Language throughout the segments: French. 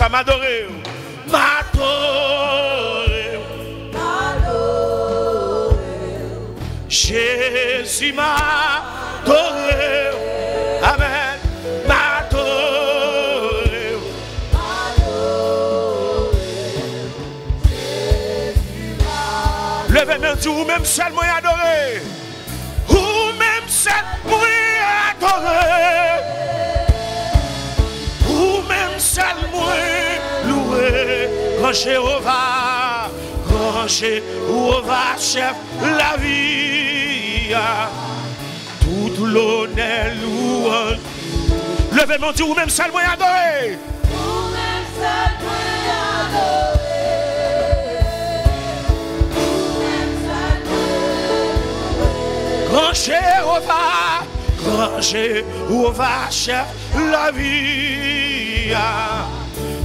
ça, m'adorer. M'adorer. Jésus m'a adoré. Amen. M'adorer. Levez-moi, dis ou même seul moi adoré. Ou même seul moi adoré. Ou même seul moi loué. Grand Jéhovah, chef la vie. Tout l'honneur, louange. Levez-moi, dis ou même seul moi adoré. Ou même seul moi adoré. Grand Jéhovah, chef la vie.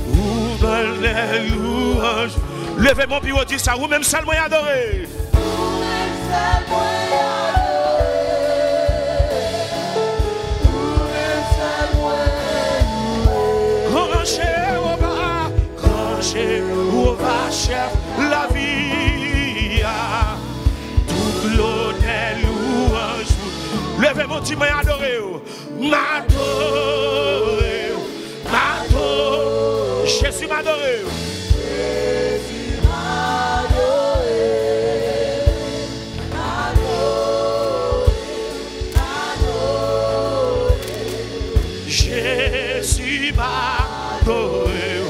Ou donne les louanges. Levez mon pied, dit ça, ou même seul moi adoré. Ou même seul moi adoré. Ou même seul moi Grand Jéhovah, chef la vie. Tout l'honneur, louange. Levez mon pied, moi adoré. M'adorer. Jésus m'adoré. Jésus m'adoré.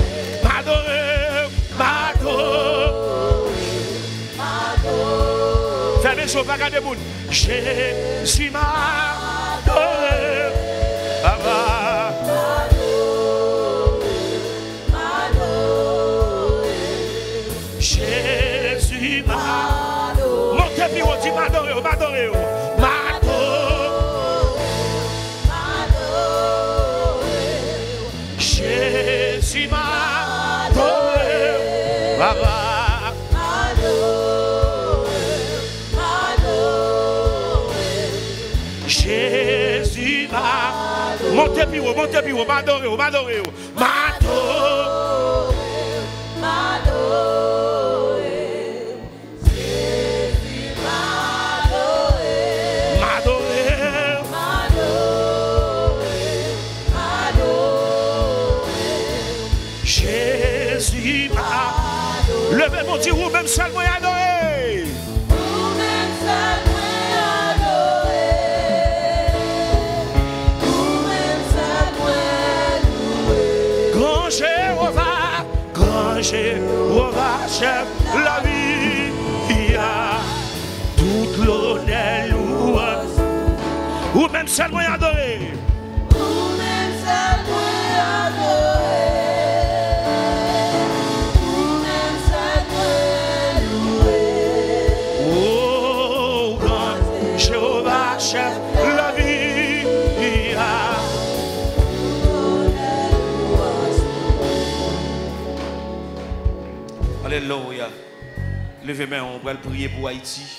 Fermez les yeux, regardez les gens. Jésus m'adoré. Jésus m'adoré. Montez puis on dit m'adoré. Jésus m'adoré. Jésus m'adoré. Montez puis on m'adoré. Jésus m'adoré. Levez mon Dieu, ou même seul moi adoré. Ou même seul moi adoré. Ou même seul moi loué. Grand Jéhovah, chef la vie. Toute l'honneur, louange. Ou même seul moi adoré. Ou même seul moi adoré. Chef la vie. Alléluia. Levez-moi, on va prier pour Haïti.